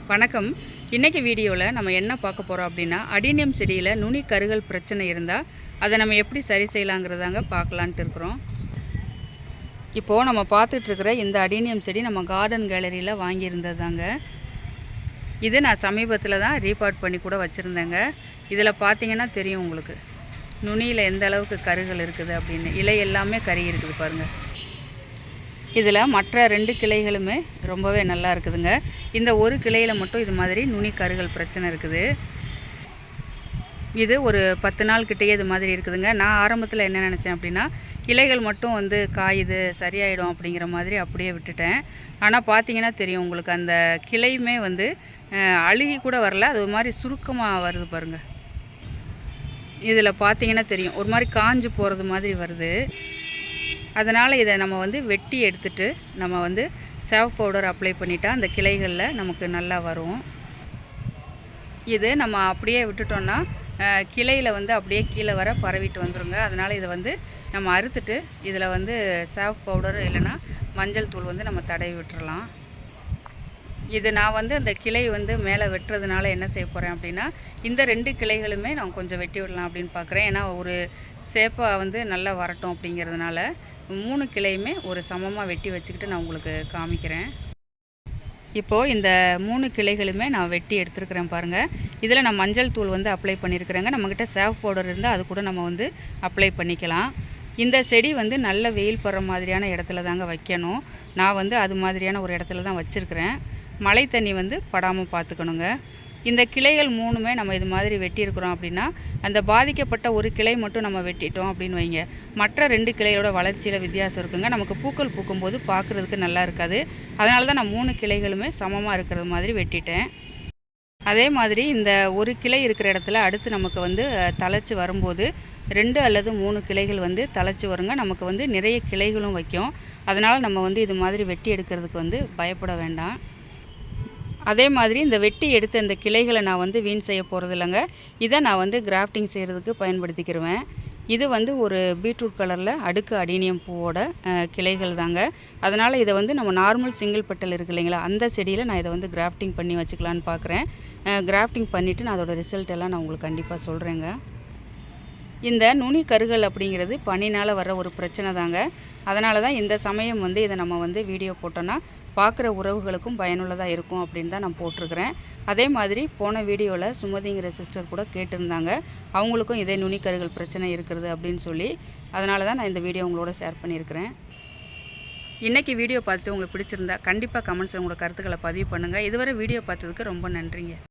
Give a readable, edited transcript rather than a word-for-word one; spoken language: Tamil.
வணக்கம். இன்றைக்கி வீடியோவில் நம்ம என்ன பார்க்க போகிறோம் அப்படின்னா, அடினியம் செடியில் நுனி கருகள் பிரச்சனை இருந்தால் அதை நம்ம எப்படி சரி செய்யலாங்கிறதாங்க பார்க்கலான்ட்டு இருக்கிறோம். இப்போது நம்ம பார்த்துட்ருக்கிற இந்த அடினியம் செடி நம்ம கார்டன் கேலரியில் வாங்கியிருந்ததாங்க. இது நான் சமீபத்தில் தான் ரீபார்ட் பண்ணி கூட வச்சுருந்தேங்க. இதில் பார்த்தீங்கன்னா தெரியும் உங்களுக்கு, நுனியில் எந்த அளவுக்கு கருகள் இருக்குது அப்படின்னு. இலை எல்லாமே கறி இருக்குது பாருங்கள். இதில் மற்ற 2 கிளைகளுமே ரொம்பவே நல்லா இருக்குதுங்க. இந்த ஒரு கிளையில் மட்டும் இது மாதிரி நுனி கருகள் பிரச்சனை இருக்குது. இது ஒரு 10 நாள் கிட்டேயே இது மாதிரி இருக்குதுங்க. நான் ஆரம்பத்தில் என்ன நினச்சேன் அப்படின்னா, இலைகள் மட்டும் காயுது சரியாயிடும் அப்படிங்கிற மாதிரி அப்படியே விட்டுட்டேன். ஆனால் பார்த்தீங்கன்னா தெரியும் உங்களுக்கு, அந்த கிளையுமே அழுகி கூட வரல, அது ஒரு மாதிரி சுருக்கமாக வருது பாருங்கள். இதில் பார்த்தீங்கன்னா தெரியும், ஒரு மாதிரி காஞ்சு போகிறது மாதிரி வருது. அதனால் இதை நம்ம வெட்டி எடுத்துட்டு நம்ம சேவ் பவுடர் அப்ளை பண்ணிட்டா அந்த கிளைகளில் நமக்கு நல்லா வரும். இது நம்ம அப்படியே விட்டுட்டோம்னா கிளையில் அப்படியே கீழே வர பரவிட்டு வந்துடுங்க. அதனால் இதை நம்ம அறுத்துட்டு இதில் சேவ் பவுடர் இல்லைன்னா மஞ்சள் தூள் நம்ம தடவி விட்டுறலாம். இது நான் அந்த கிளை மேலே வெட்டுறதுனால என்ன செய்ய போகிறேன் அப்படின்னா, இந்த 2 கிளைகளுமே நான் கொஞ்சம் வெட்டி விடலாம் அப்படின்னு பார்க்குறேன். ஏன்னா ஒரு சேப்பாக நல்லா வரட்டும் அப்படிங்கிறதுனால 3 கிளையுமே ஒரு சமமாக வெட்டி வச்சுக்கிட்டு நான் உங்களுக்கு காமிக்கிறேன். இப்போது இந்த 3 கிளைகளுமே நான் வெட்டி எடுத்துருக்கிறேன் பாருங்கள். இதில் நான் மஞ்சள் தூள் அப்ளை பண்ணியிருக்கிறேங்க. நம்மக்கிட்ட சேவ் பவுடர் இருந்தால் அது கூட நம்ம அப்ளை பண்ணிக்கலாம். இந்த செடி நல்ல வெயில் படுற மாதிரியான இடத்துல தாங்க வைக்கணும். நான் அது மாதிரியான ஒரு இடத்துல தான் வச்சுருக்கிறேன். மழை தண்ணி படாமல் பார்த்துக்கணுங்க. இந்த கிளைகள் 3மே நம்ம இது மாதிரி வெட்டியிருக்கிறோம் அப்படின்னா, அந்த பாதிக்கப்பட்ட ஒரு கிளை மட்டும் நம்ம வெட்டிட்டோம் அப்படின்னு வைங்க, மற்ற 2 கிளையோட வளர்ச்சியில் வித்தியாசம் இருக்குங்க. நமக்கு பூக்கள் பூக்கும்போது பார்க்குறதுக்கு நல்லா இருக்காது. அதனால தான் நான் 3 கிளைகளுமே சமமாக இருக்கிறது மாதிரி வெட்டிட்டேன். அதே மாதிரி இந்த ஒரு கிளை இருக்கிற இடத்துல அடுத்து நமக்கு தழைச்சி வரும்போது 2 அல்லது 3 கிளைகள் தழைச்சி வருங்க. நமக்கு நிறைய கிளைகளும் வைக்கும். அதனால் நம்ம இது மாதிரி வெட்டி எடுக்கிறதுக்கு பயப்பட வேண்டாம். அதே மாதிரி இந்த வெட்டி எடுத்த இந்த கிளைகளை நான் வீண் செய்ய போகிறது இல்லைங்க. இதை நான் கிராஃப்டிங் செய்கிறதுக்கு பயன்படுத்திக்கிடுவேன். இது ஒரு பீட்ரூட் கலரில் அடுக்கு அடினியம் பூவோட கிளைகள் தாங்க. அதனால் இதை நம்ம நார்மல் சிங்கிள் பெட்டல் இருக்குது இல்லைங்களா, அந்த செடியில் நான் இதை கிராஃப்டிங் பண்ணி வச்சுக்கலான்னு பார்க்குறேன். கிராஃப்டிங் பண்ணிவிட்டு நான் அதோடய ரிசல்ட் எல்லாம் நான் உங்களுக்கு கண்டிப்பாக சொல்கிறேங்க. இந்த நுனி கருகள் அப்படிங்கிறது பனினால் வர ஒரு பிரச்சனை தாங்க. அதனால தான் இந்த சமயம் இதை நம்ம வீடியோ போட்டோன்னா பார்க்குற உறவுகளுக்கும் பயனுள்ளதாக இருக்கும் அப்படின்னு தான் நான் போட்டிருக்கிறேன். அதே மாதிரி போன வீடியோவில் சுமதிங்கிற சிஸ்டர் கூட கேட்டிருந்தாங்க, அவங்களுக்கும் இதே நுனி கருகள் பிரச்சனை இருக்கிறது அப்படின்னு சொல்லி. அதனால தான் நான் இந்த வீடியோ உங்களோட ஷேர் பண்ணியிருக்கிறேன். இன்றைக்கி வீடியோ பார்த்துட்டு உங்களுக்கு பிடிச்சிருந்தா கண்டிப்பாக கமெண்ட்ஸில் உங்களோட கருத்துக்களை பதிவு பண்ணுங்கள். இதுவரை வீடியோ பார்த்ததுக்கு ரொம்ப நன்றிங்க.